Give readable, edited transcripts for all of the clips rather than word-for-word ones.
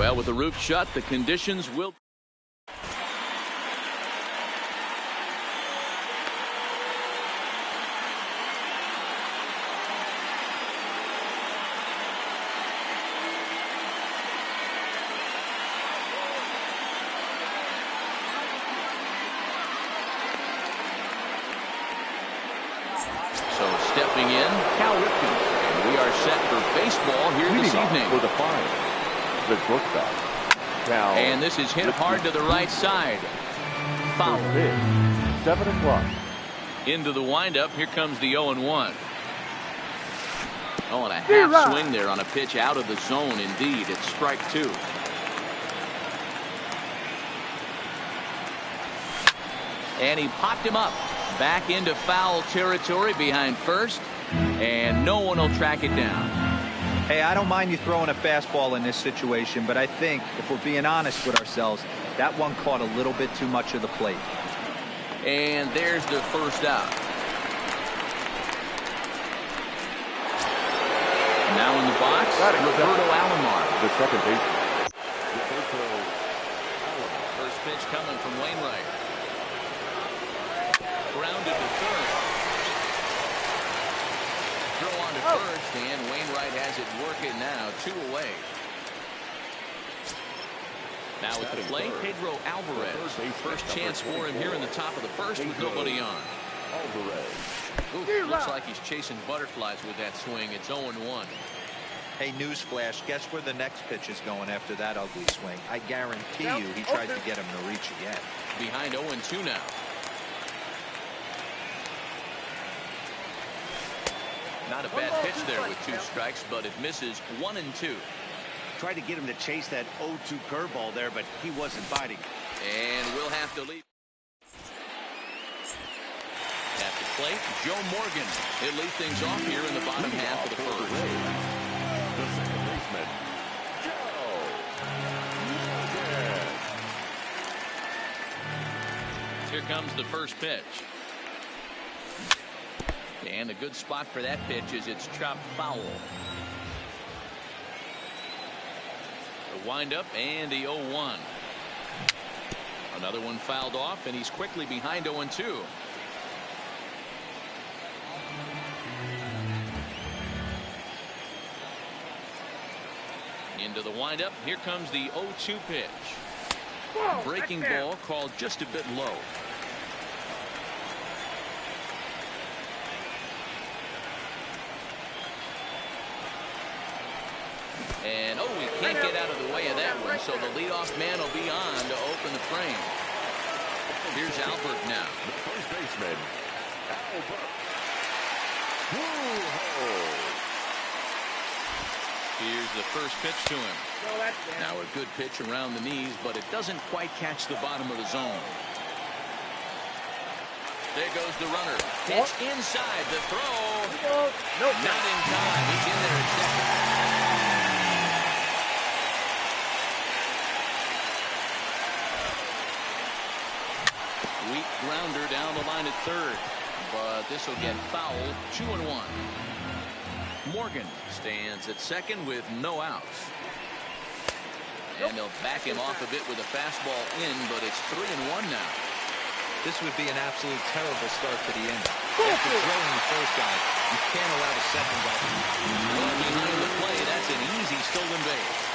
Well, with the roof shut, the conditions will. So stepping in, Cal Ripken. And we are set for baseball here this evening. For the final, the Brookback. And this is hit hard to the right side. Foul. 7 o'clock. Into the windup. Here comes the 0-1. Oh, and a half swing there on a pitch out of the zone. Indeed, it's strike 2. And he popped him up. Back into foul territory behind first. And no one will track it down. Hey, I don't mind you throwing a fastball in this situation, but I think if we're being honest with ourselves, that one caught a little bit too much of the plate. And there's the first out. Now in the box, Roberto Alomar. The second baseman. First pitch coming from Wainwright. Grounded to third. Throw on to first, and Wainwright has it working now. 2 away. Now at the plate, Pedro Alvarez. First chance for him here in the top of the first with nobody on. Ooh, looks like he's chasing butterflies with that swing. It's 0-1. Hey, newsflash, guess where the next pitch is going after that ugly swing? I guarantee you he tries to get him to reach again. Behind 0-2 now. Not a bad pitch there with 2 strikes, but it misses 1-2. Tried to get him to chase that 0-2 curveball there, but he wasn't biting. And we'll have to leave. At the plate, Joe Morgan. He'll lead things off here in the bottom half of the first. The second baseman, Joe Morgan. Here comes the first pitch. And a good spot for that pitch is it's chopped foul. The windup and the 0-1. Another one fouled off, and he's quickly behind 0-2. Into the windup. Here comes the 0-2 pitch. Breaking ball called just a bit low. And, oh, he can't get out of the way of that one, so the leadoff man will be on to open the frame. Here's Albert now. The first baseman, Albert. Here's the first pitch to him. Now a good pitch around the knees, but it doesn't quite catch the bottom of the zone. There goes the runner. Pitch inside. The throw. Not in time. He's in there at second. Weak grounder down the line at third, but this will get fouled. 2-1. Morgan stands at second with no outs. And they'll back him off a bit with a fastball in, but it's 3-1 now. This would be an absolute terrible start to the inning. After drilling the first guy, you can't allow the second guy to Well, behind the play, that's an easy stolen base.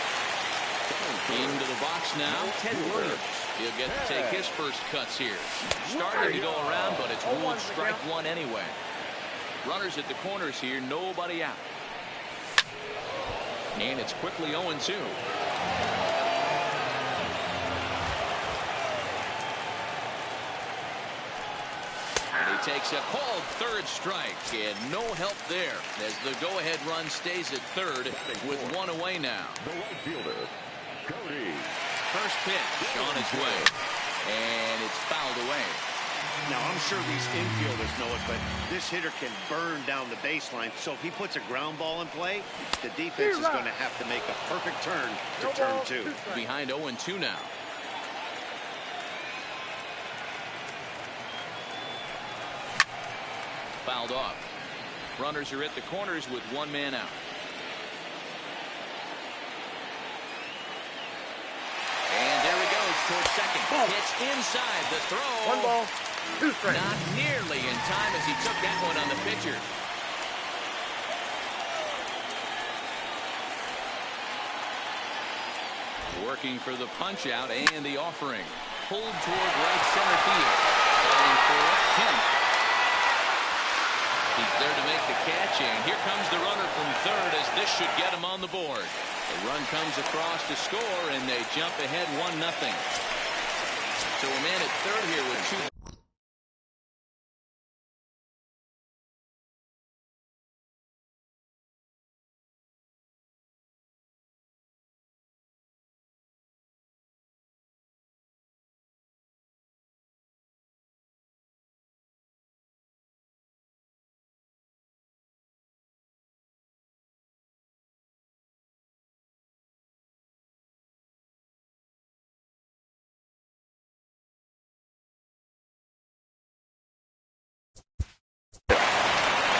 Into the box now, Ted Williams. He'll get to take his first cuts here. Started to go around, but it's ruled strike 1 anyway. Runners at the corners here, nobody out. And it's quickly 0-2. And he takes a called third strike, and no help there as the go-ahead run stays at third with 1 away now. The right fielder, Cody. First pitch on its way, and it's fouled away. Now, I'm sure these infielders know it, but this hitter can burn down the baseline. So if he puts a ground ball in play, the defense is going to have to make a perfect turn to turn 2. Behind 0-2 now. Fouled off. Runners are at the corners with 1 man out. towards second. Hits inside the throw. 1 ball, 2 strikes. Not nearly in time as he took that one on the pitcher. Working for the punch out and the offering. Pulled toward right center field. Starting for Kemp. He's there to make the catch, and here comes the runner from third as this should get him on the board. The run comes across to score, and they jump ahead 1-0. So a man at third here with 2.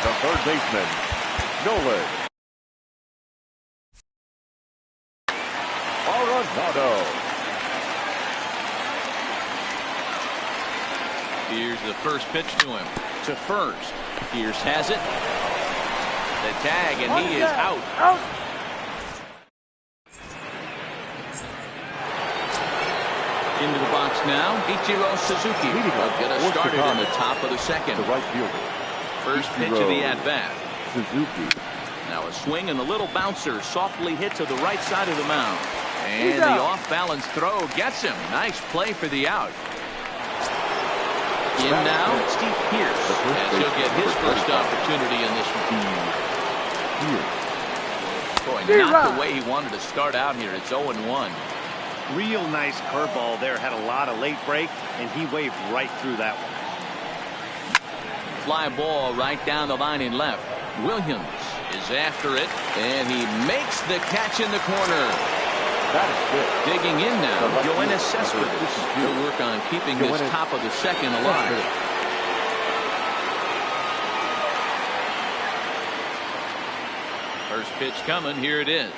The third baseman, Nolan Arenado. Here's the first pitch to him. To first. Pierce has it. The tag, and he is out. Into the box now, Ichiro Suzuki will get us started in the top of the second. The right fielder, First pitch of the at-bat. Suzuki. Now a swing and a little bouncer softly hit to the right side of the mound. And the off-balance throw gets him. Nice play for the out. In now, Steve Pierce, as he'll get his first opportunity in this one. Boy, not the way he wanted to start out here. It's 0-1. Real nice curveball there. Had a lot of late break, and he waved right through that one. Fly ball right down the line in left. Williams is after it, and he makes the catch in the corner. That is good. Digging in now, Yoenis Cespedes. He'll work on keeping this top of the second alive. First pitch coming. Here it is.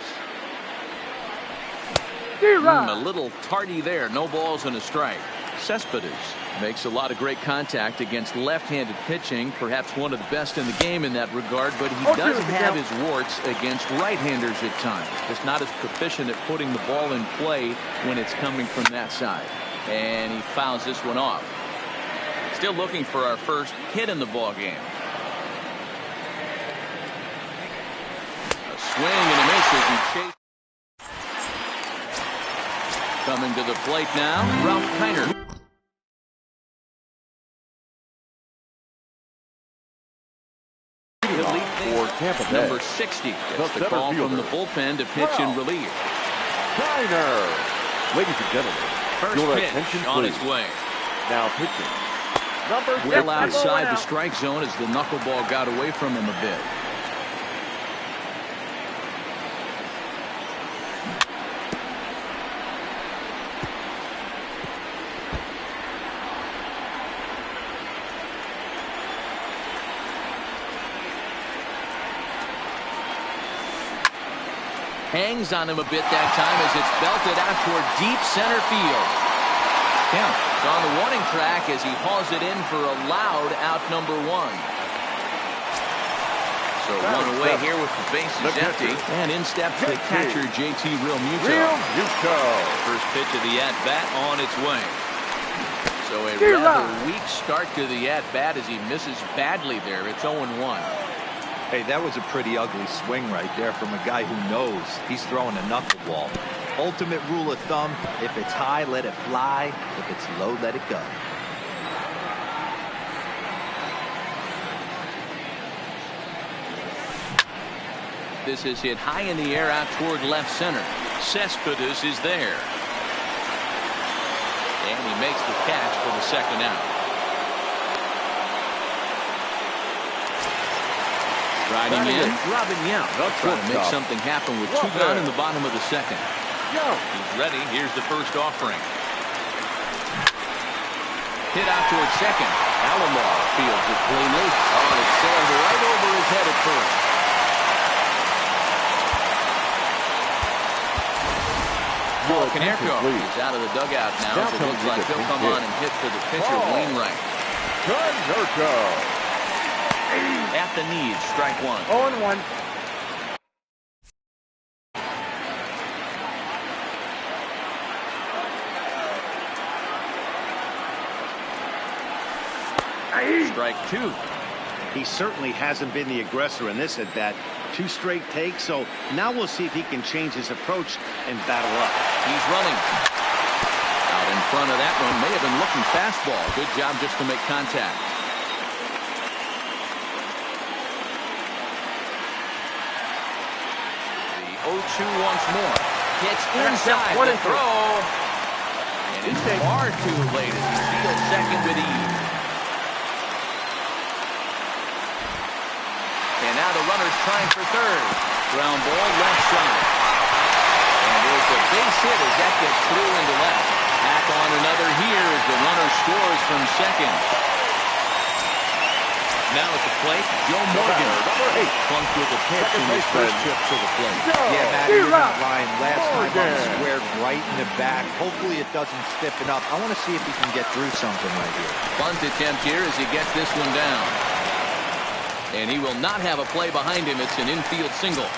A little tardy there. No balls and a strike. Cespedes makes a lot of great contact against left-handed pitching, perhaps one of the best in the game in that regard, but he does have his warts against right-handers at times. Just not as proficient at putting the ball in play when it's coming from that side. And he fouls this one off. Still looking for our first hit in the ball game. A swing and a miss as he chases. Coming to the plate now, Ralph Kiner. For Tampa Bay. Number 60 gets the call from the bullpen to pitch in relief. Kiner. Ladies and gentlemen, First your pitch attention, on please. its way. Now pitching. Number Well 60. outside the strike zone as the knuckleball got away from him a bit. Hangs on him a bit that time as it's belted out toward deep center field. Kemp is on the warning track as he hauls it in for a loud out number 1. So one away here with the bases empty. And in steps the catcher, JT Realmuto. First pitch of the at-bat on its way. So a rather weak start to the at-bat as he misses badly there. It's 0-1. Hey, that was a pretty ugly swing right there from a guy who knows he's throwing a knuckleball. Ultimate rule of thumb, if it's high, let it fly. If it's low, let it go. This is hit high in the air out toward left center. Cespedes is there. And he makes the catch for the second out. Riding in, Robin Yount. Trying to make something happen with 2 gone in the bottom of the second. He's ready. Here's the first offering. Hit out towards second. Alomar fields it cleanly. Oh, it sailed right over his head at first. Paul Your attention, Konerko please. is out of the dugout now, Now so it comes looks the like he'll big come hit. on and hit for the pitcher, Paul Wainwright. Konerko. At the knees, strike one. 0-1. Strike two. He certainly hasn't been the aggressor in this at bat. 2 straight takes, so now we'll see if he can change his approach and battle up. He's running. Out in front of that one. May have been looking fastball. Good job just to make contact. The 0-2 once more. Gets inside the throw. And it's far too late as he steals second with ease. And now the runner's trying for third. Ground ball left side. And there's a base hit as that gets through into left. Back on another here as the runner scores from second. Now at the plate, Joe Morgan. Number 8. Plunked with a pitch in his first trip to the plate. Yeah, Matt, you're not lying. Last time I squared right in the back. Hopefully it doesn't stiffen up. I want to see if he can get through something right here. Bunt attempt here as he gets this one down. And he will not have a play behind him. It's an infield single.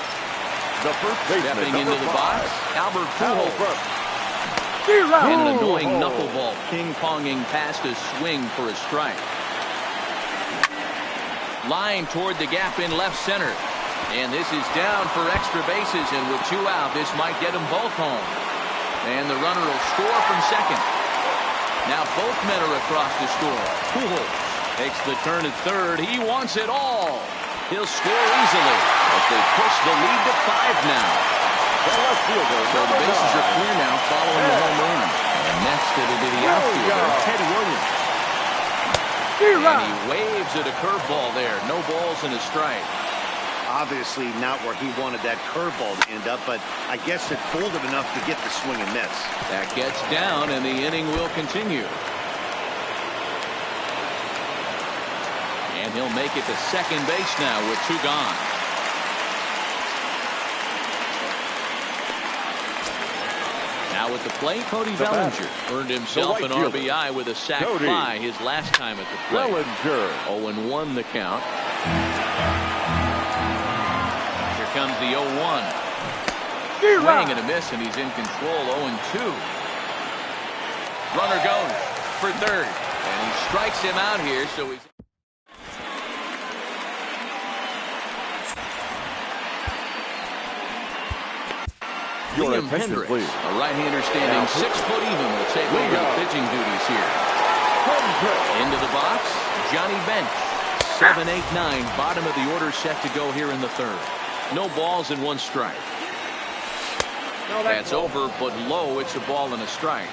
The first baseman, Stepping into the 5. box, Albert Pujols. Zero. And an annoying knuckleball ping-ponging past his swing for a strike. Line toward the gap in left center. And this is down for extra bases, and with 2 out, this might get them both home. And the runner will score from second. Now both men are across the score. Pujols takes the turn at third. He wants it all. He'll score easily as they push the lead to 5 now. The left fielder, So the number bases 9. are clear now following the home run. And next it'll be the outfielder, Teddy Williams. And he waves at a curveball there. No balls and a strike. Obviously not where he wanted that curveball to end up, but I guess it folded enough to get the swing and miss. That gets down, and the inning will continue. And he'll make it to second base now with 2 gone. Now at the plate, Cody Bellinger earned himself right an fielder, RBI with a sac Cody fly his last time at the plate. Bellinger. 0-1 the count. Here comes the 0-1. Swing and a miss, and he's in control. 0-2. Runner goes for third, and he strikes him out here, so he's... Your Liam attention, Hendricks, please. a right-hander standing Now, 6 foot even, will take over the pitching duties here. Into the box, Johnny Bench. 7, 8, 9, bottom of the order set to go here in the third. No balls and 1 strike. That's over, but low. It's a ball and a strike.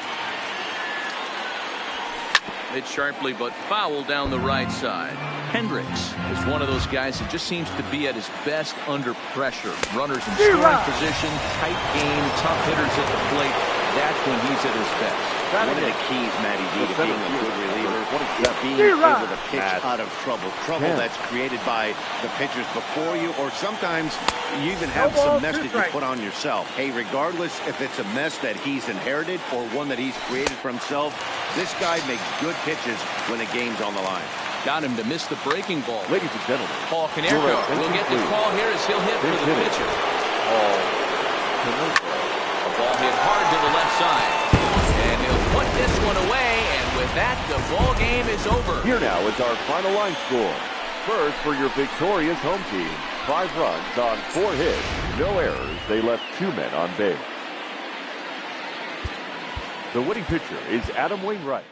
Hit sharply, but foul down the right side. Hendricks is one of those guys that just seems to be at his best under pressure. Runners in scoring position, tight game, tough hitters at the plate. That's when he's at his best. One of the keys, Matty D, to being a good reliever is being able to pitch out of trouble. Trouble that's created by the pitchers before you, or sometimes you even have some mess that you put on yourself. Hey, regardless if it's a mess that he's inherited or one that he's created for himself, this guy makes good pitches when the game's on the line. Got him to miss the breaking ball. Ladies and gentlemen, Paul Konerko will get the call here as he'll hit for the pitcher. Paul Konerko. A ball hit hard to the left side. And he'll put this one away, and with that, the ball game is over. Here now is our final line score. First, for your victorious home team, 5 runs on 4 hits, no errors. They left 2 men on base. The winning pitcher is Adam Wainwright.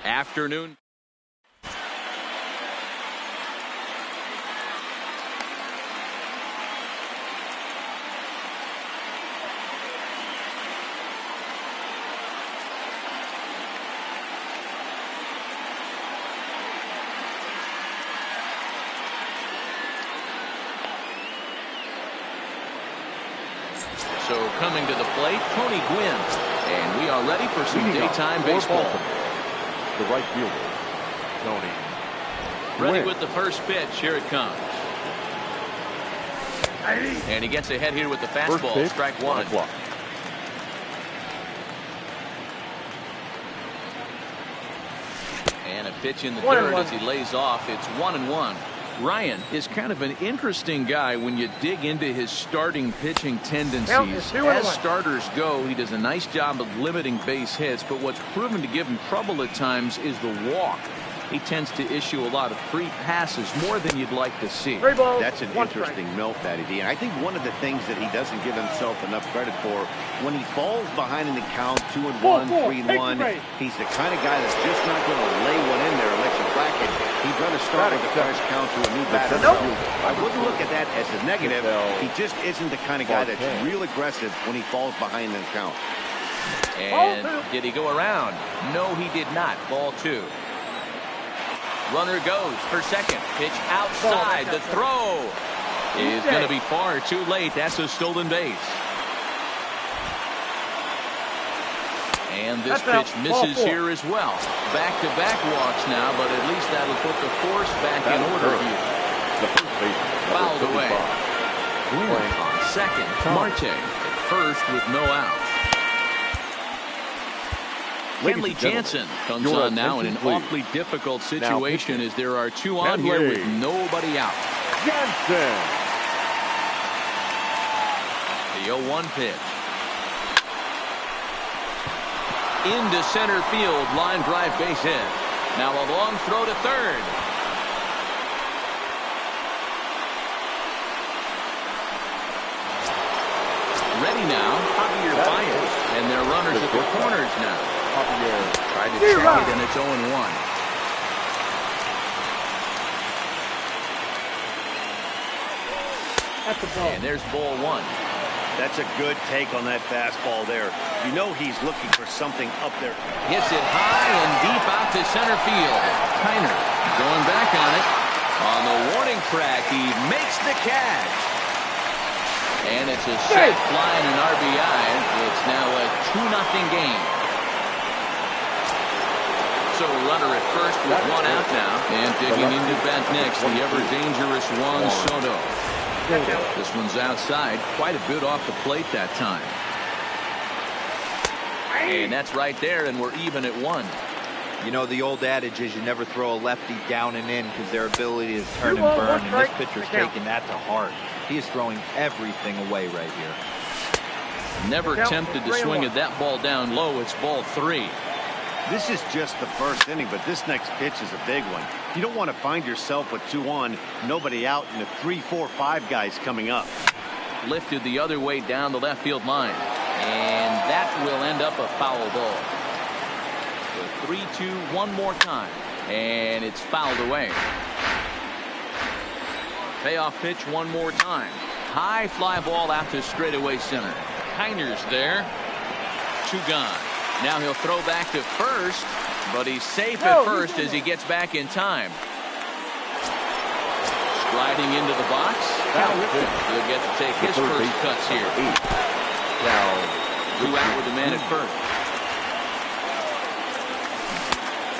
Afternoon. So coming to the plate, Tony Gwynn. And we are ready for some daytime baseball. The right fielder, Tony Ready Gwynn. with the first pitch. Here it comes. And he gets ahead here with the fastball. Pitch, Strike one. And a pitch in the third as he lays off. It's 1-1. Ryan is kind of an interesting guy when you dig into his starting pitching tendencies. As starters go, he does a nice job of limiting base hits, but what's proven to give him trouble at times is the walk. He tends to issue a lot of free passes, more than you'd like to see. That's an interesting note, Matty D. And I think one of the things that he doesn't give himself enough credit for, when he falls behind in the count, 2-1, 3-1, he's the kind of guy that's just not going to lay one in there and let you crack it. He's going to start with a fresh count to a new batter. I wouldn't look at that as a negative. He just isn't the kind of guy that's real aggressive when he falls behind in the count. And did he go around? No, he did not. Ball two. Runner goes for second. Pitch outside. The throw is going to be far too late. That's a stolen base. And this pitch misses here as well. Back-to-back walks now, but at least that'll put the force back in order here. Fouled away. Gwynn on second. Marte at first with no outs. Kenley Jansen comes on now in an awfully difficult situation as there are two on here with nobody out. Jansen. The 0-1 pitch. Into center field, line drive base hit. Now a long throw to third. Ready now, Javier Baez. And their runners at the corners now. Tried to check it, and it's 0-1. And there's ball one. That's a good take on that fastball there. You know he's looking for something up there. Hits it high and deep out to center field. Kiner going back on it. On the warning track, he makes the catch. And it's a safe fly and an RBI. It's now a 2-0 game. So runner at first with one out now. And digging into bat next, the ever-dangerous Juan Soto. This one's outside. Quite a bit off the plate that time. And that's right there, and we're even at 1. You know, the old adage is you never throw a lefty down and in because their ability to turn and burn, and this pitcher's taking that to heart. He is throwing everything away right here. Never tempted to swing at that ball down low. It's ball 3. This is just the first inning, but this next pitch is a big one. You don't want to find yourself with 2 on, nobody out, and the 3, 4, 5 guys coming up. Lifted the other way down the left field line. And that will end up a foul ball. The 3-2 one more time. And it's fouled away. Payoff pitch one more time. High fly ball out to straightaway center. Kiner's there. 2 gone. Now he'll throw back to first, but he's safe at first as he gets back in time. Striding into the box. He'll get to take his first cuts here. 2 out with the man at first.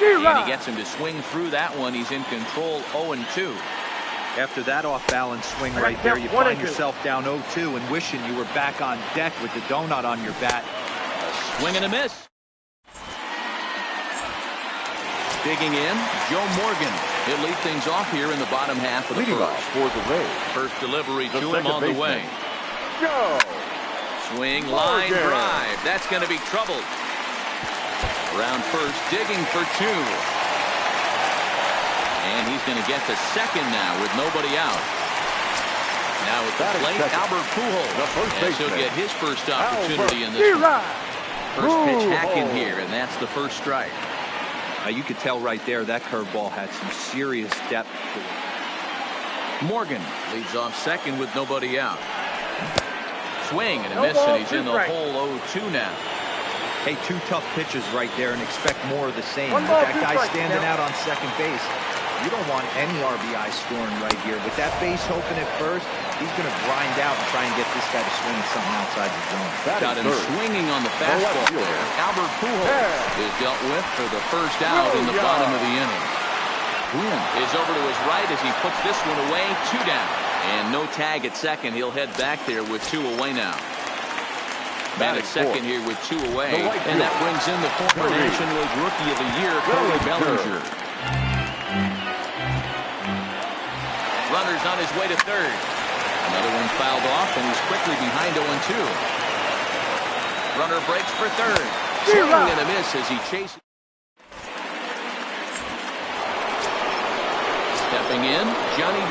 And he gets him to swing through that one. He's in control 0-2. After that off-balance swing right there, you find yourself down 0-2 and wishing you were back on deck with the donut on your bat. A swing and a miss. Digging in, Joe Morgan. He'll lead things off here in the bottom half of the first. For the Rays. First delivery to him on the way. Joe. Swing, line drive. That's going to be trouble. Around first, digging for 2. And he's going to get to second now with nobody out. Now at the plate, Albert Pujols. And he'll get his first opportunity in this one. First pitch hack in here, and that's the first strike. You could tell right there that curveball had some serious depth to it. Morgan leads off second with nobody out. Swing and a miss, and he's in the hole 0-2 now. Hey, 2 tough pitches right there, and expect more of the same. With that guy standing out on second base, you don't want any RBI scoring right here. With that base open at first, he's going to grind out and try and get this guy to swing something outside the zone. Got him swinging on the fastball there. Albert Pujols is dealt with for the first out in the bottom of the inning. Quinn is over to his right as he puts this one away. 2 down. And no tag at second. He'll head back there with 2 away now. Man at second here with 2 away. And that brings in the former National League Rookie of the Year, Cody Bellinger. Runner's on his way to third. Another one fouled off, and he's quickly behind 0-2. Runner breaks for third. Swing and a miss as he chases. Stepping in, Johnny.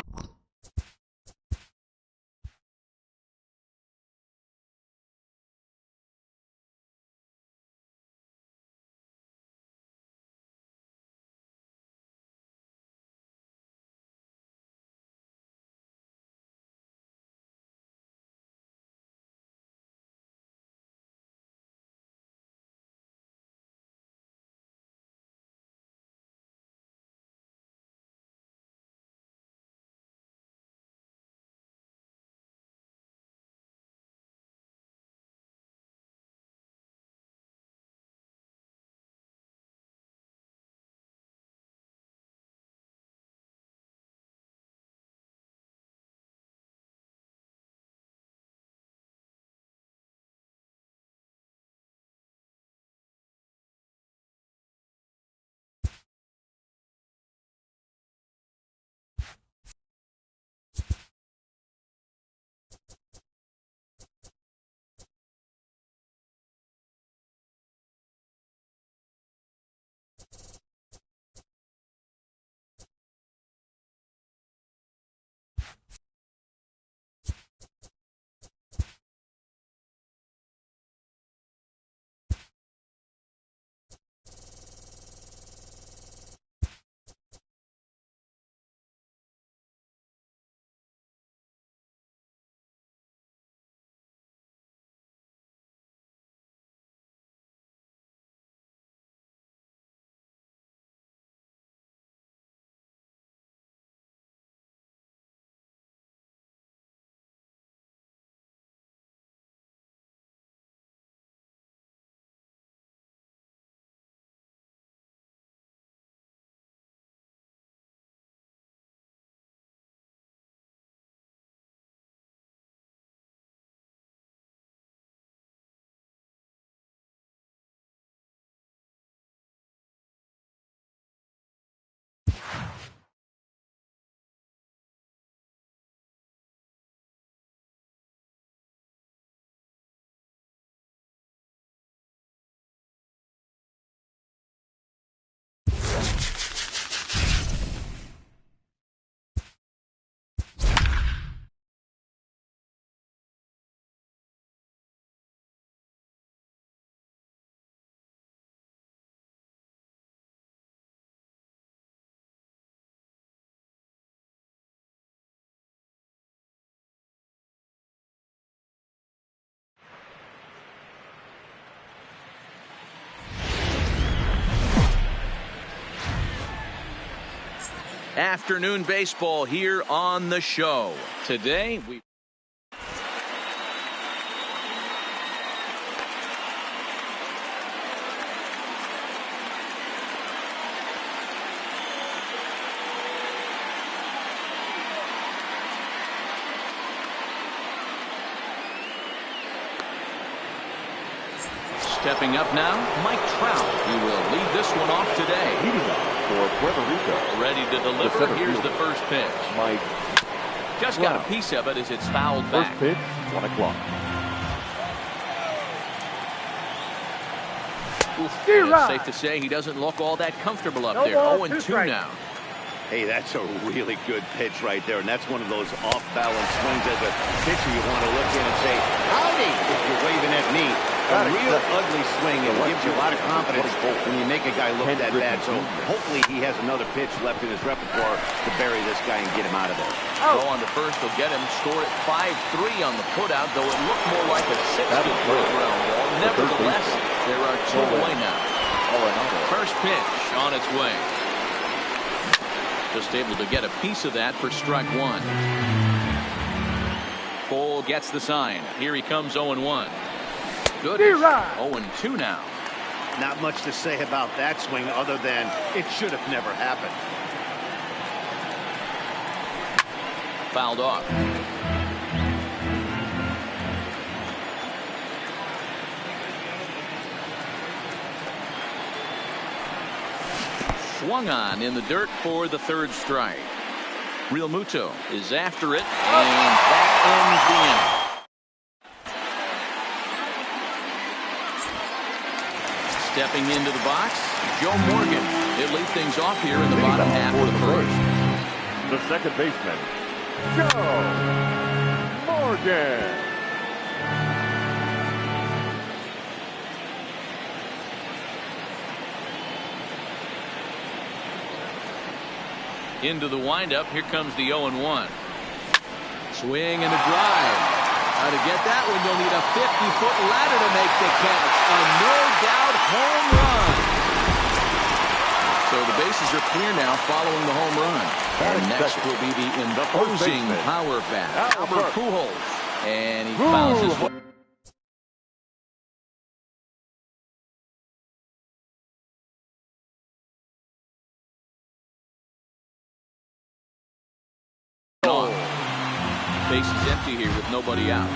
Afternoon baseball here on the show. Today we stepping up now, Mike Trout. He will lead this one off today. Leading off for Puerto Rico. Ready to deliver. Here's the first pitch. Mike just got a piece of it as it's fouled first back. pitch, 1 o'clock. It's safe to say he doesn't look all that comfortable up there. 0-2 now. Hey, that's a really good pitch right there, and that's one of those off-balance swings. As a pitcher, you want to look in and say, howdy, if you're waving at me. a real ugly swing, and it gives you a lot of confidence when you make a guy look that bad. So hopefully he has another pitch left in his repertoire to bury this guy and get him out of there. Throw on the first will get him. Score at 5-3 on the putout, though it looked more like a 60-foot ground ball. Nevertheless, there are 2 away now. First pitch on its way. Just able to get a piece of that for strike 1. Cole gets the sign. Here he comes 0-1. Good. 0-2 now. Not much to say about that swing other than it should have never happened. Fouled off. Swung on in the dirt for the 3rd strike. Real Muto is after it, and that ends the inning. Stepping into the box, Joe Morgan. He'll lead things off here in the bottom half of the first. The second baseman, Joe Morgan. Into the windup. Here comes the 0-1. Swing and a drive. How to get that one, you'll need a 50-foot ladder to make the catch. A no-doubt home run. So the bases are clear now following the home run. And next will be the imposing power bat, Albert Pujols. And he fouls his way. Base is empty here with nobody out.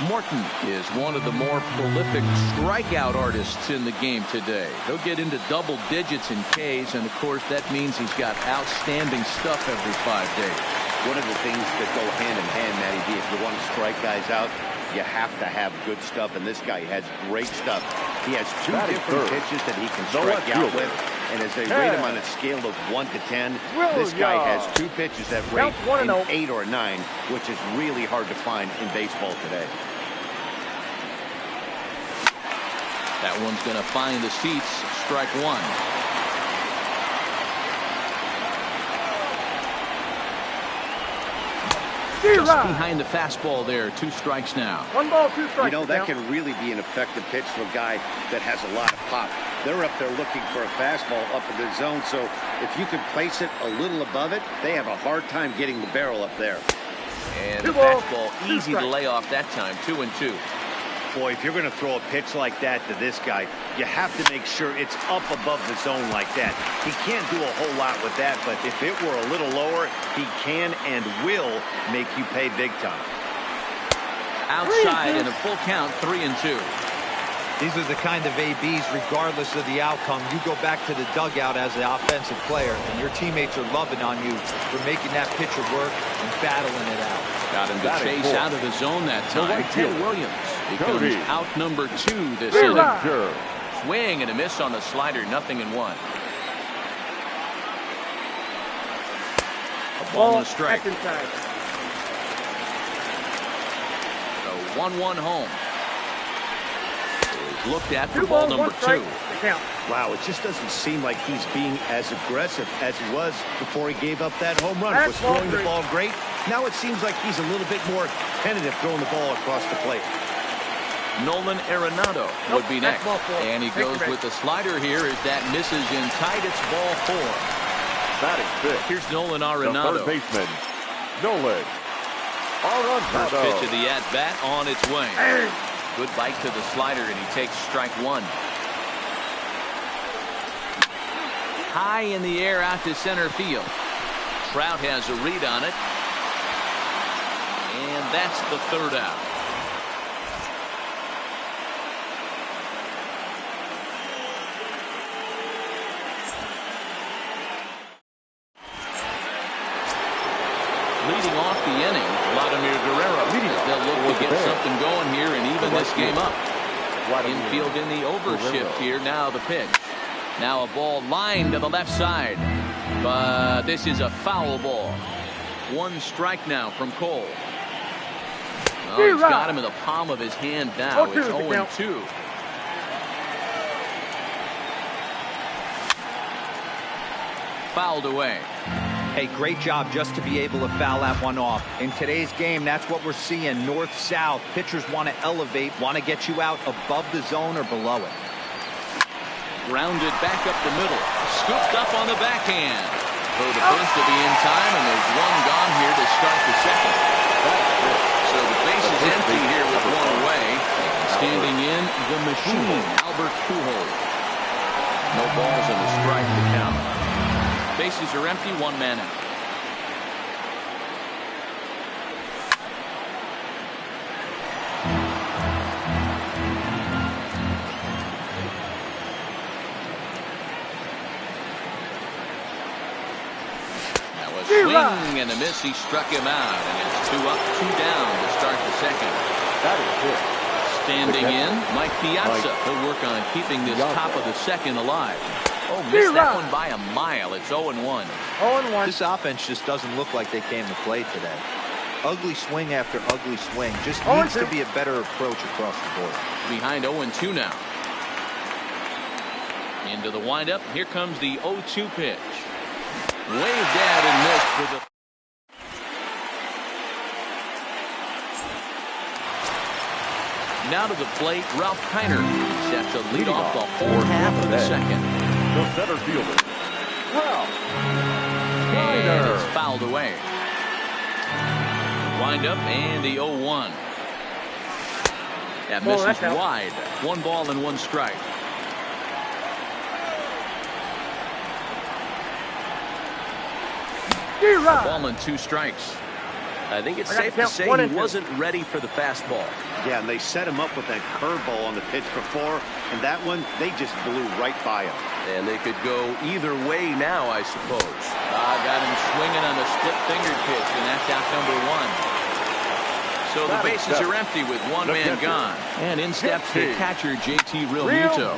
Morton is one of the more prolific strikeout artists in the game today. He'll get into double digits in Ks, and of course that means he's got outstanding stuff every 5 days. One of the things that go hand in hand, Matty D, if you want to strike guys out, you have to have good stuff, and this guy has great stuff. He has 2 different pitches that he can strike out with, and as they rate him on a scale of 1 to 10, this guy has 2 pitches that rate in 8 or 9, which is really hard to find in baseball today. That one's going to find the seats. Strike 1. Just behind the fastball there. 2 strikes now. 1 ball, 2 strikes. You know, that can really be an effective pitch for a guy that has a lot of pop. They're up there looking for a fastball up in the zone, so if you can place it a little above it, they have a hard time getting the barrel up there. And the fastball easy to lay off that time. 2-2. Boy, if you're going to throw a pitch like that to this guy, you have to make sure it's up above the zone like that. He can't do a whole lot with that, but if it were a little lower, he can and will make you pay big time. Outside in a full count, 3-2. These are the kind of ABs, regardless of the outcome. You go back to the dugout as an offensive player, and your teammates are loving on you for making that pitcher work and battling it out. Got him to chase out of the zone that time. Ted Williams becomes out number 2 this inning. Swing and a miss on the slider. 0-1. A ball and a strike. So 1-1 home. Looked at for ball number 2. Wow, it just doesn't seem like he's being as aggressive as he was before he gave up that home run. Was throwing the ball great. Now it seems like he's a little bit more tentative throwing the ball across the plate. Nolan Arenado would be next. And he goes with the slider here as that misses in tight. It's ball 4. Batting fifth. Here's Nolan Arenado. The third baseman, Nolan Arenado. First pitch of the at-bat on its way. Good bite to the slider, and he takes strike 1. High in the air out to center field. Trout has a read on it. And that's the 3rd out. Leading off the inning, Vladimir Guerrero. They'll look to get something going here and even this game up. Infield in the overshift here. Now the pitch. Now a ball lined to the left side. But this is a foul ball. One strike now from Cole. Oh, he's got him in the palm of his hand now. It's 0-2. Fouled away. Hey, great job just to be able to foul that one off. In today's game, that's what we're seeing. North-south. Pitchers want to elevate, want to get you out above the zone or below it. Grounded back up the middle. Scooped up on the backhand. Throw to first to be in time, and there's one gone here to start the second. So the base is empty here with one away. Standing in, the machine, Albert Pujols. No balls and a strike to count. Bases are empty, one man out. Now a swing and a miss. He struck him out, and it's 2 up, 2 down to start the second. That is good. Standing in, Mike Piazza. He'll work on keeping this top of the second alive. Oh, missed that one by a mile. It's 0-1. 0-1. This offense just doesn't look like they came to play today. Ugly swing after ugly swing. Just needs to be a better approach across the board. Behind 0-2 now. Into the windup. Here comes the 0-2 pitch. Waved at and missed for the... Now to the plate, Ralph Kiner. Set to lead off the whole half of the second. The center fielder, Ralph And it's fouled away. Wind up and the 0-1. That misses wide. 1 ball and 1 strike. A ball and 2 strikes. I think it's safe to say he wasn't ready for the fastball. Yeah, and they set him up with that curveball on the pitch before, and that one, they just blew right by him. And they could go either way now, I suppose. Got him swinging on the split-fingered pitch, and that's out number 1. So the bases are empty with one man gone. And in steps the catcher, JT Realmuto.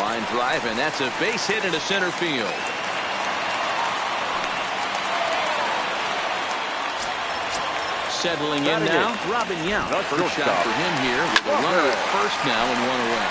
Line drive, and that's a base hit into center field. Settling in now, Robin Yount. First shot for him here with a runner at first now and 1 away.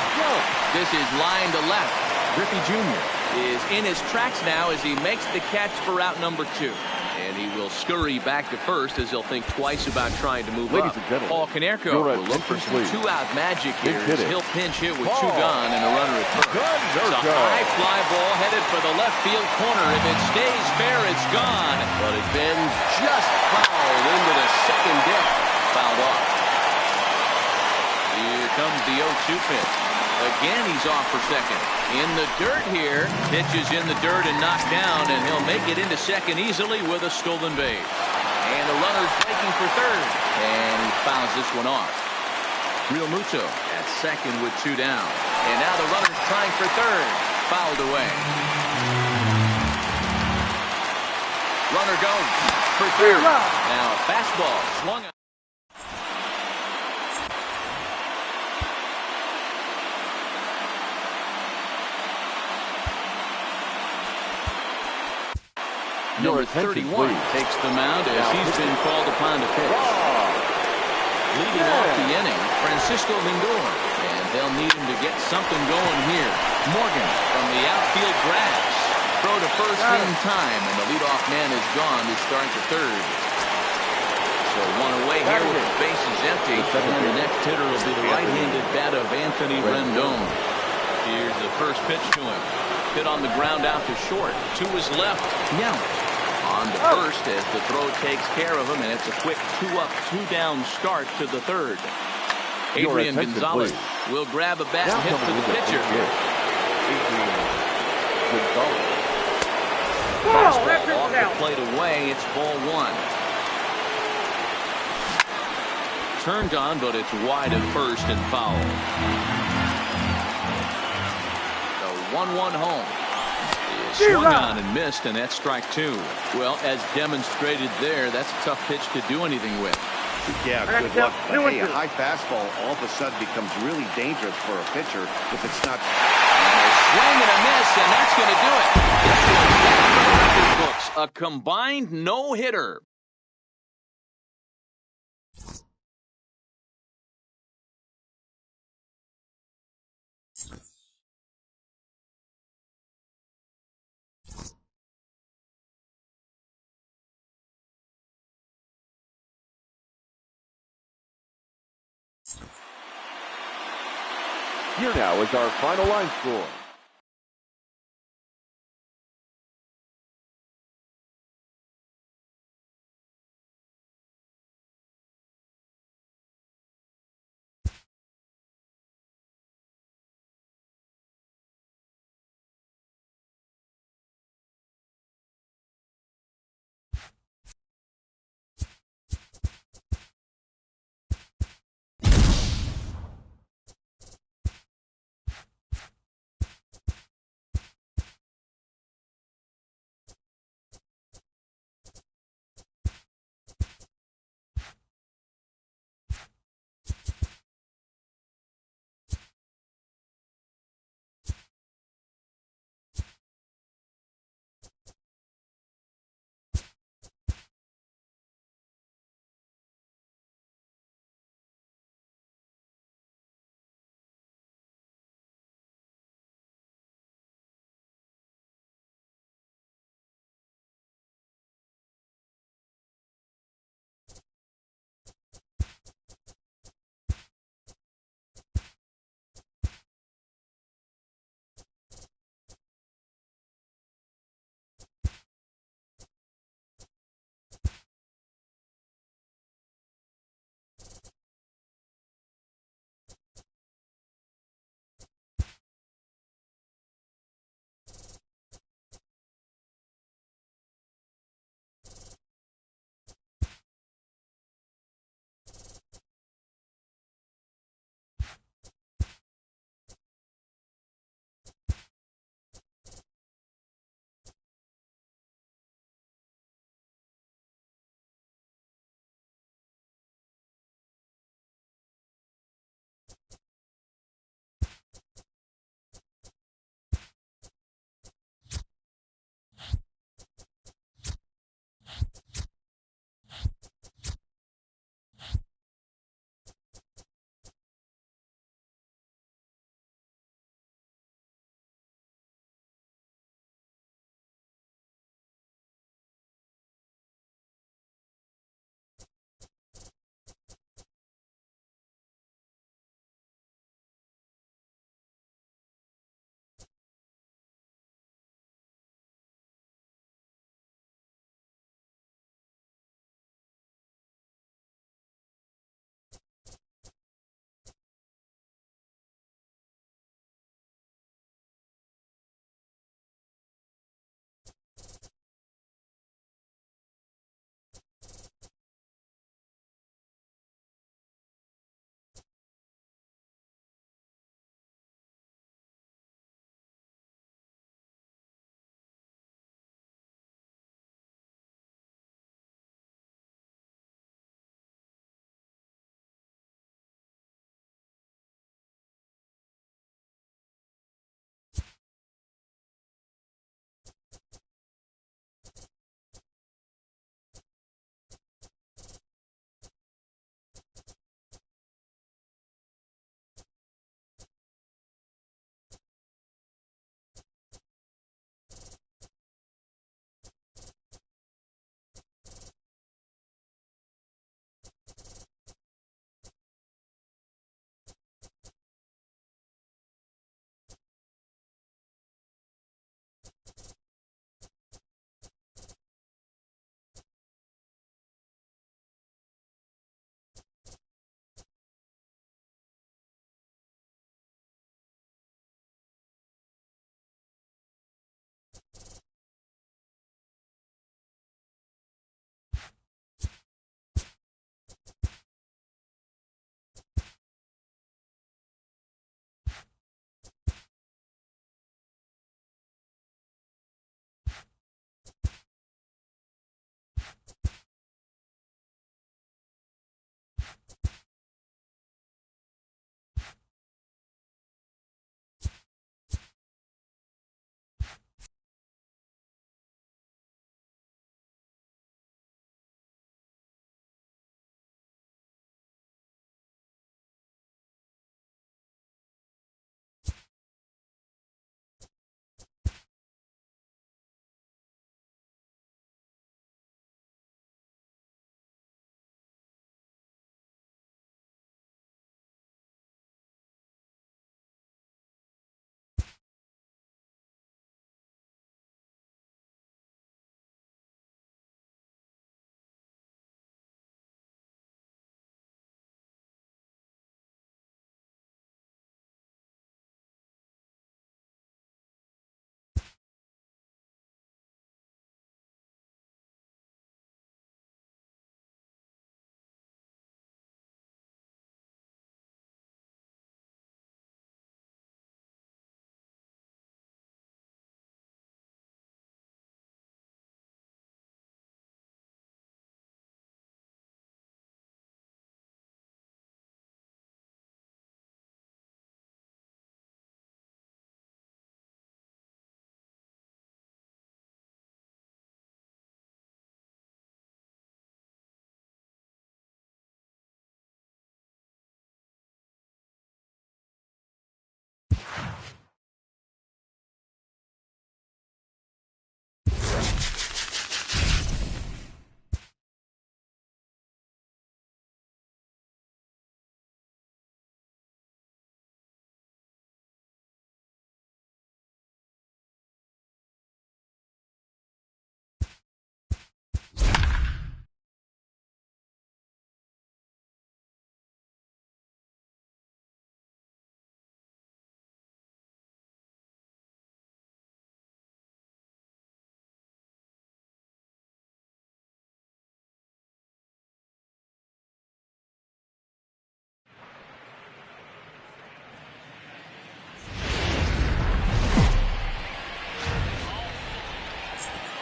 This is line to left. Griffey Jr. is in his tracks now as he makes the catch for out number 2. And he will scurry back to first as he'll think twice about trying to move up. Paul Konerko will look for some 2-out magic here as he'll pinch hit with 2 gone and a runner at first. It's a high fly ball headed for the left field corner. If it stays fair, it's gone. But it bends just foul into the second deck. Fouled off. Here comes the 0-2 pitch. Again, he's off for second. In the dirt here. Pitch is in the dirt and knocked down, and he'll make it into second easily with a stolen base. And the runner's breaking for third. And he fouls this one off. Realmuto at second with 2 down. And now the runner's trying for third. Fouled away. Runner goes for third. Now a fastball swung on. Number 31 takes the mound as he's been called upon to pitch. Leading off the inning, Francisco Lindor. And they'll need him to get something going here. Morgan from the outfield grass. Throw to first in time, and the leadoff man is gone to start the third. So 1 away here with the bases empty. And the next hitter will be the right-handed bat of Anthony Rendon. Here's the first pitch to him. Hit on the ground out to short. To his left, Yount. On to first as the throw takes care of him, and it's a quick 2-up, 2-down start to the third. Adrian Gonzalez will grab a bat and hit to the pitcher. Fastball off the plate away. It's ball 1. Turned on, but it's wide at first and foul. The 1-1 home. Swung on and missed, and that's strike 2. Well, as demonstrated there, that's a tough pitch to do anything with. Yeah, good luck. But hey, a high fastball all of a sudden becomes really dangerous for a pitcher if it's not. And a swing and a miss, and that's going to do it. This one's down the record books. A A combined no-hitter. Here now is our final line score.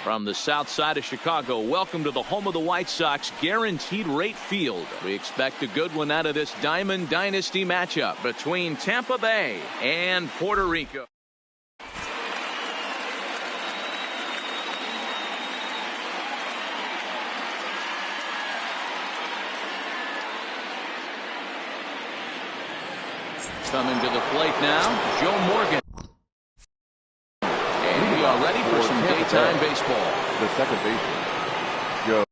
From the south side of Chicago, welcome to the home of the White Sox, Guaranteed Rate Field. We expect a good one out of this Diamond Dynasty matchup between Tampa Bay and Puerto Rico. Coming to the plate now, Joe Morgan. And we are ready for some daytime baseball. The second baseman, Joe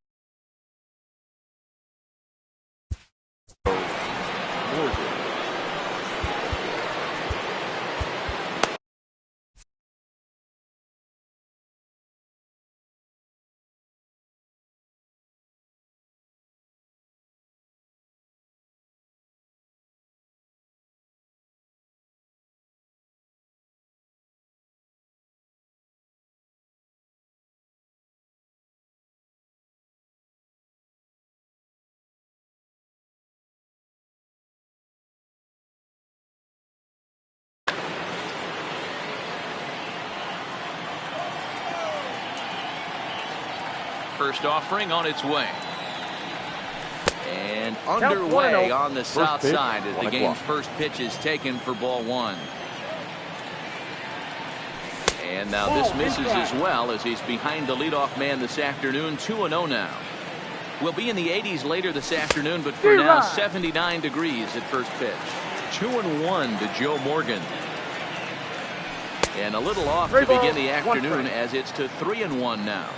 Morgan. First offering on its way. And underway on the south side as the game's first pitch is taken for ball one. And now this misses as well as he's behind the leadoff man this afternoon. 2-0 now. We'll be in the 80s later this afternoon, but for now 79 degrees at first pitch. 2-1 to Joe Morgan. And a little off to begin the afternoon as it's to 3-1 now.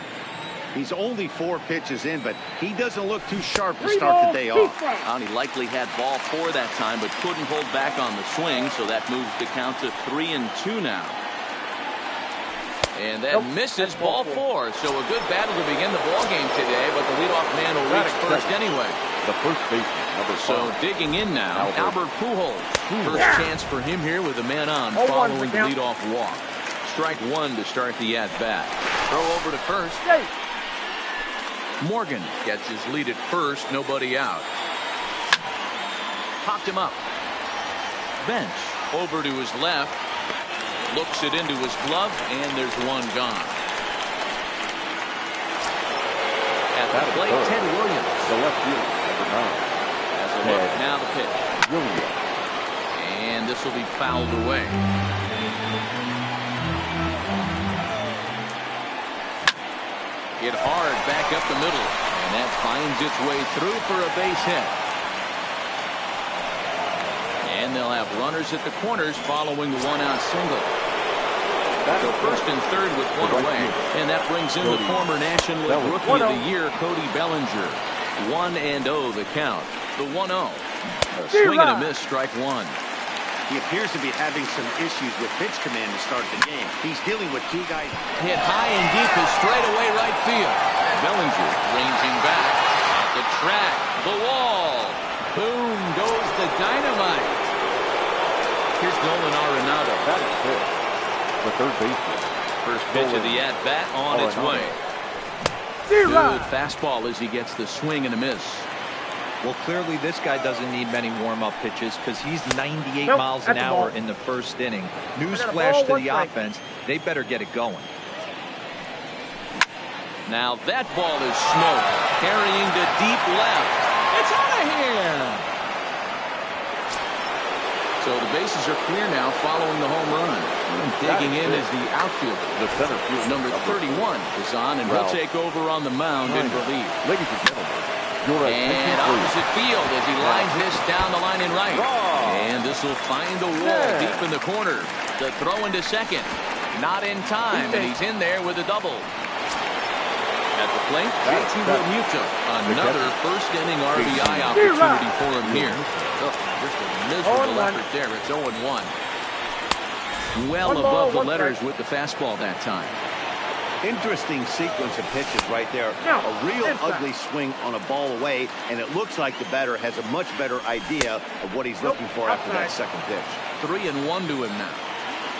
He's only 4 pitches in, but he doesn't look too sharp to start the day off. And he likely had ball 4 that time, but couldn't hold back on the swing, so that moves the count to 3-2 now. And that misses ball 4, so a good battle to begin the ball game today, but the leadoff man will reach first anyway. The first baseman, number 5. So digging in now, Albert Pujols. First chance for him here with a man on following the leadoff walk. Strike 1 to start the at-bat. Throw over to first. Morgan gets his lead at first, nobody out. Popped him up. Bench over to his left. Looks it into his glove, and there's one gone. At the plate, Ted Williams. The left fielder, number 9. Has a look, now the pitch. Williams. And this will be fouled away. Hit hard back up the middle, and that finds its way through for a base hit. And they'll have runners at the corners following the one-out single. So first and third with one away, and that brings in the former National League Rookie of the Year, Cody Bellinger. 1-0 the count. The 1-0. A swing and a miss, strike 1. He appears to be having some issues with pitch command to start the game. He's dealing with 2 guys. Hit high and deep to straightaway right field. Bellinger ranging back at the track, the wall. Boom goes the dynamite. Here's Nolan Arenado. That is it. The third baseman. First pitch of the at-bat on its way. Good fastball as he gets the swing and a miss. Well, clearly this guy doesn't need many warm-up pitches because he's 98 miles an hour in the first inning. Newsflash to the offense, they better get it going. Now that ball is smoked, carrying to deep left. It's out of here. So the bases are clear now following the home run. And digging in is the outfielder. The center fielder, number 31 is on, and he'll take over on the mound in relief. Ladies and gentlemen, and opposite field as he lines this down the line in right. And this will find the wall deep in the corner. The throw into second. Not in time, and he's in there with a double. At the plate, JT Realmuto. Another first-inning RBI opportunity for him here. Oh, just a miserable effort there. It's 0-1. Well above the letters with the fastball that time. Interesting sequence of pitches right there. A real ugly swing on a ball away, and it looks like the batter has a much better idea of what he's looking for after that second pitch. 3-1 to him now.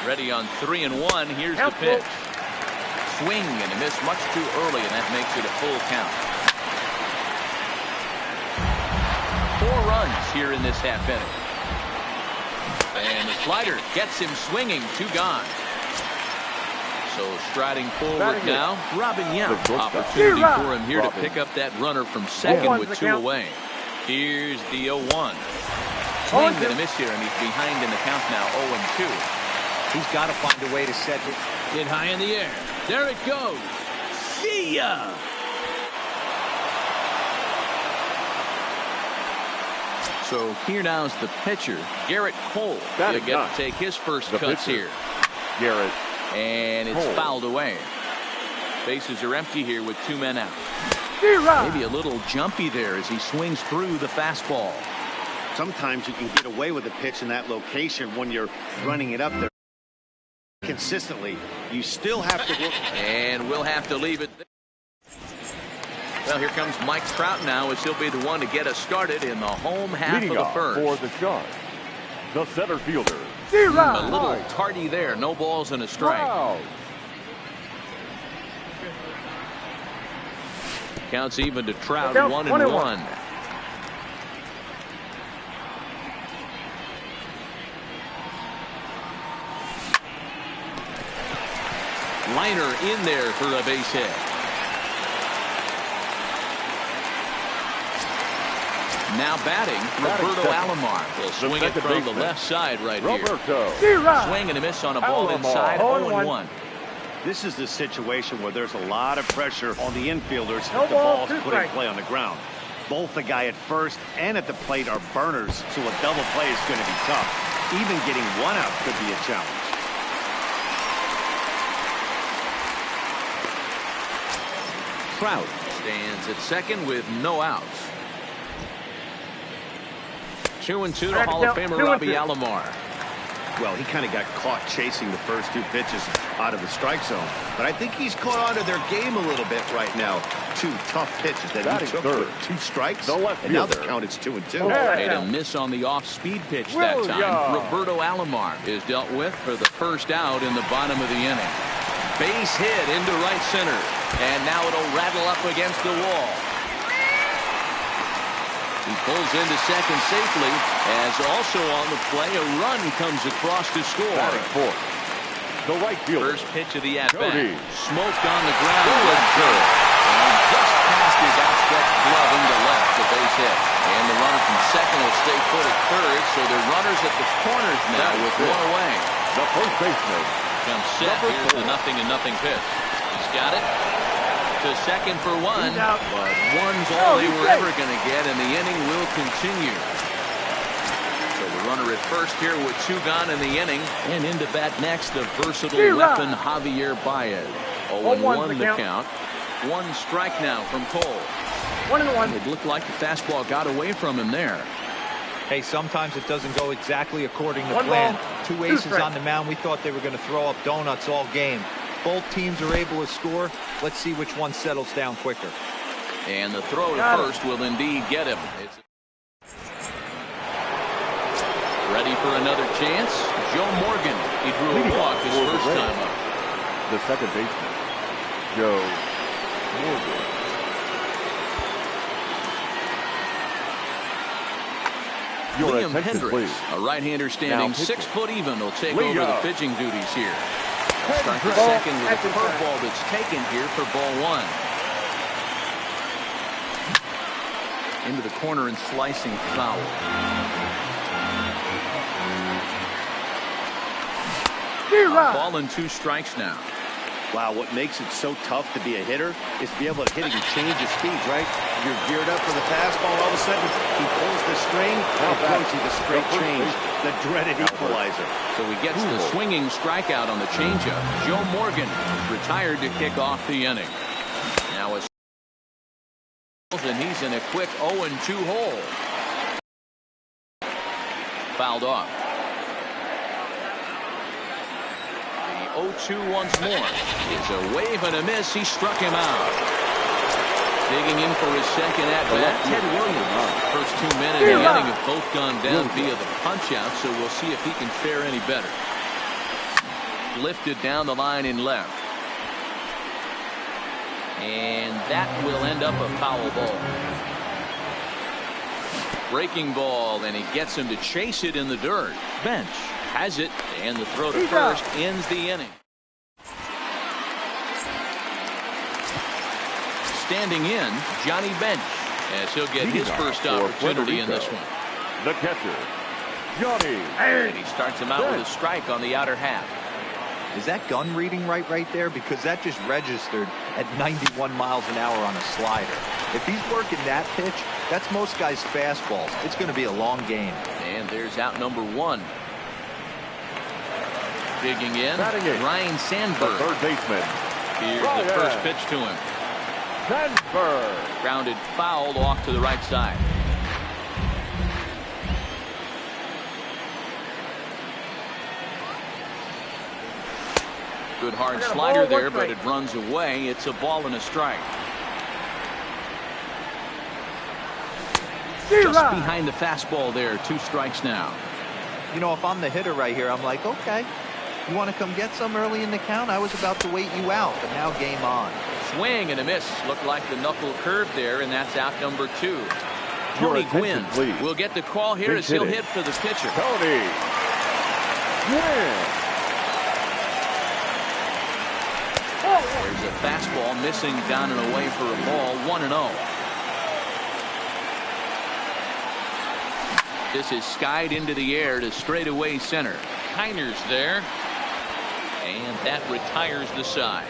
Ready on 3-1. Here's the pitch. Swing and a miss much too early, and that makes it a full count. 4 runs here in this half inning. And the slider gets him swinging. 2 gone. So striding forward now, Robin Young. Opportunity for him here to pick up that runner from second with 2 away. Here's the 0-1. Swing and a miss here, and he's behind in the count now, 0-2. He's got to find a way to set it. Hit high in the air. There it goes. See ya! So here now's the pitcher, Garrett Cole. He'll get to take his first cuts here. Garrett. And it's fouled away. Bases are empty here with 2 men out. Maybe a little jumpy there as he swings through the fastball. Sometimes you can get away with a pitch in that location when you're running it up there consistently. You still have to look. And we'll have to leave it there. Well, here comes Mike Trout now, as he'll be the one to get us started in the home half of the first. For the charge, the center fielder. A little tardy there. No balls and a strike. Wow. Counts even to Trout, 1-1. Liner in there for a base hit. Now batting, Roberto Alomar. Will swing it from the left side right here. Swing and a miss on a ball inside, 0-1. This is the situation where there's a lot of pressure on the infielders if the ball's put in play on the ground. Both the guy at first and at the plate are burners, so a double play is going to be tough. Even getting 1 out could be a challenge. Trout stands at second with no outs. 2-2 to Hall of Famer Robbie Alomar. Well, he kind of got caught chasing the first 2 pitches out of the strike zone. But I think he's caught on to their game a little bit right now. 2 tough pitches that he took for 2 strikes. And now the count is 2-2. Made a miss on the off-speed pitch that time. Roberto Alomar is dealt with for the first out in the bottom of the inning. Base hit into right center. And now it'll rattle up against the wall. He pulls into second safely, as also on the play a run comes across to score. The right fielder. First pitch of the at-bat. Smoked on the ground. And just past his outstretched glove into left, the base hit. And the runner from second will stay put at third, so they're runners at the corners now with 1 away. The first baseman. Comes set. Here's the 0-0 pitch. He's got it. To second for 1, but 1's all they were ever going to get, and the inning will continue. So the runner at first here with 2 gone in the inning, and into bat next, the versatile weapon Javier Baez. 0-1 the count. 1 strike now from Cole. 1-1. It looked like the fastball got away from him there. Hey, sometimes it doesn't go exactly according to plan. 2 aces on the mound. We thought they were going to throw up donuts all game. Both teams are able to score. Let's see which one settles down quicker. And the throw to first will indeed get him. Ready for another chance. Joe Morgan. He drew a walk his first time up. The second baseman, Joe Morgan. Liam Hendricks, a right-hander standing 6 foot even, will take over the pitching duties here. Start the second with a curveball that's taken here for ball 1. Into the corner and slicing foul. Ball and 2 strikes now. Wow, what makes it so tough to be a hitter is to be able to hit and change his speeds, right? You're geared up for the fastball, all of a sudden he pulls the string and throws you the straight change, the dreaded equalizer. So he gets the swinging strikeout on the changeup. Joe Morgan retired to kick off the inning. Now it's and he's in a quick 0-2 hole. Fouled off. 0-2 once more. It's a wave and a miss. He struck him out. Digging in for his second at-bat, Ted Williams. First 2 men in the inning have both gone down via the punch-out, so we'll see if he can fare any better. Lifted down the line in left. And that will end up a foul ball. Breaking ball, and he gets him to chase it in the dirt. Bench has it, and the throw to first ends the inning. standing in, Johnny Bench, as he'll get his first opportunity in this one. The catcher, Johnny. And he starts him out with a strike on the outer half. Is that gun reading right there? Because that just registered at 91 miles an hour on a slider. If he's working that pitch, that's most guys' fastballs. It's going to be a long game. And there's out number 1. Digging in, Ryan Sandberg. The third baseman. Here's the first pitch to him. Sandberg. Grounded foul off to the right side. Good hard slider there, but it runs away. It's a ball and a strike. Just behind the fastball there. 2 strikes now. You know, if I'm the hitter right here, I'm like, okay, you want to come get some early in the count? I was about to wait you out, but now game on. Swing and a miss. Looked like the knuckle curve there, and that's out number 2. Tony Gwynn will get the call here as he'll hit for the pitcher. Tony Gwynn. There's a fastball missing down and away for a ball. 1-0. This is skied into the air to straightaway center. Heiner's there, and that retires the side.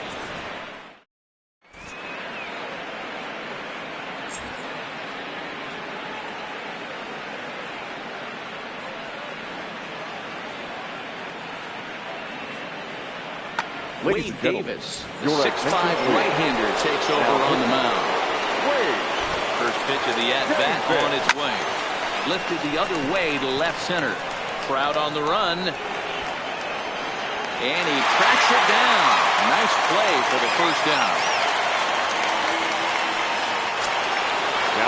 Wade Davis, the 6'5" right-hander, takes over on the mound. First pitch of the at-bat on its way. Lifted the other way to left center. Crowd on the run. And he tracks it down. Nice play for the first down.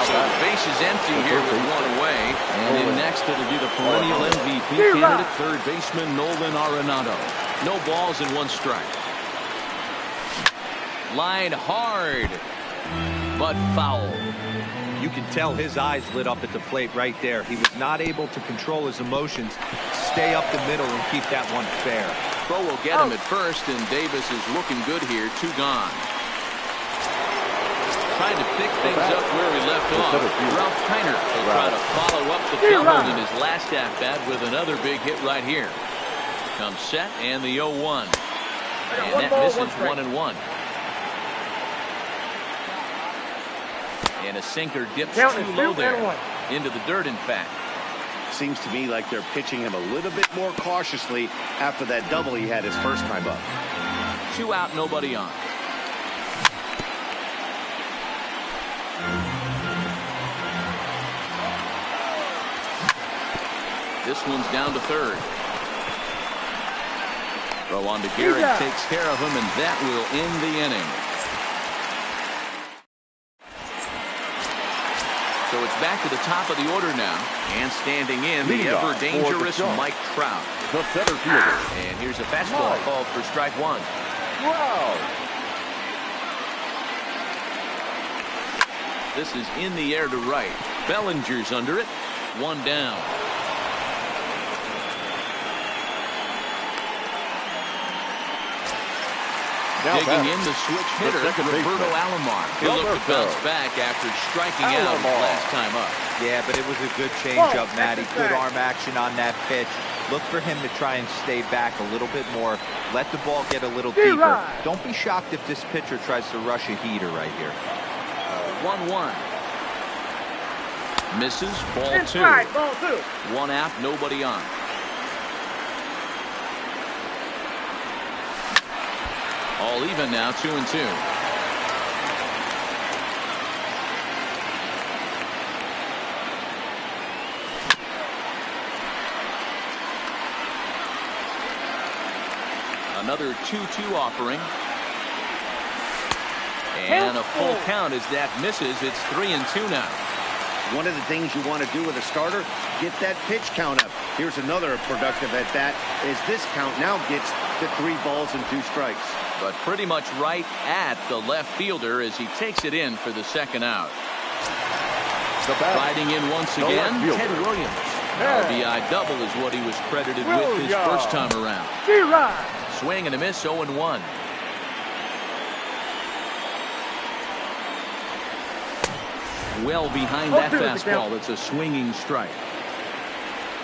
So the base is empty here with 1 away. And in next it'll be the perennial MVP candidate, third baseman Nolan Arenado. No balls and 1 strike. Line hard, but foul. You can tell his eyes lit up at the plate right there. He was not able to control his emotions, stay up the middle, and keep that one fair. Throw will get him at first, and Davis is looking good here. 2 gone. Trying to pick things up where he left off. Ralph Kiner will try to follow up the double in his last at-bat with another big hit right here. Comes set, and the 0-1. And that misses 1-1. And a sinker dips too low there. Into the dirt, in fact. Seems to me like they're pitching him a little bit more cautiously after that double he had his first time up. 2 out, nobody on. This one's down to third. Throw on to Garrett, takes care of him, and that will end the inning. So it's back to the top of the order now. And standing in, the ever-dangerous Mike Trout. The center fielder. And here's a fastball called for strike 1. Wow. This is in the air to right. Bellinger's under it. 1 down. Digging in the switch hitter, Roberto Alomar. He'll look to bounce back after striking out last time up. Yeah, but it was a good changeup, Matty. Good arm action on that pitch. Look for him to try and stay back a little bit more. Let the ball get a little deeper. Don't be shocked if this pitcher tries to rush a heater right here. 1-1. Misses. Ball 2. 1 out, nobody on. All even now, 2-2. Another 2-2 offering. And a full count as that misses. It's 3-2 now. One of the things you want to do with a starter, get that pitch count up. Here's another productive at bat as this count now gets to 3 balls and 2 strikes. But pretty much right at the left fielder as he takes it in for the second out. Riding in once again, Ted Williams. RBI double is what he was credited with his first time around. Swing and a miss, 0-1. well behind that fastball. It's a swinging strike.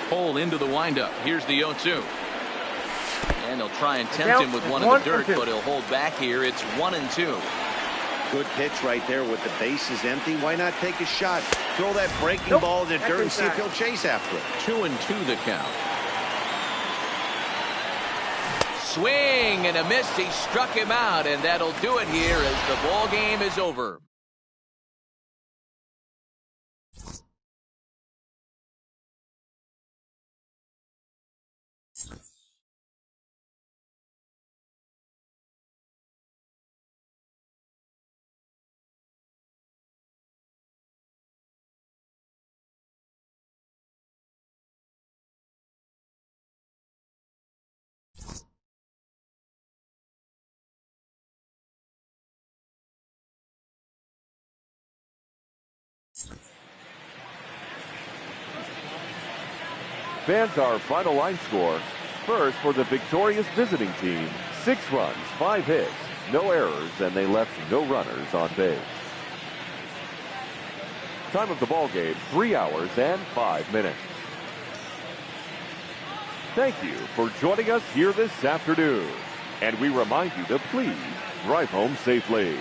Cole into the windup. Here's the 0-2. And they'll try and tempt him with one in the dirt, but he'll hold back here. It's 1-2. Good pitch right there with the bases empty. Why not take a shot? Throw that breaking ball in the dirt and see if he'll chase after it. 2-2 the count. Swing and a miss. He struck him out, and that'll do it here as the ball game is over. Fans, our final line score. First, for the victorious visiting team, 6 runs, 5 hits, no errors, and they left no runners on base. Time of the ball game, 3 hours and 5 minutes. Thank you for joining us here this afternoon. And we remind you to please drive home safely.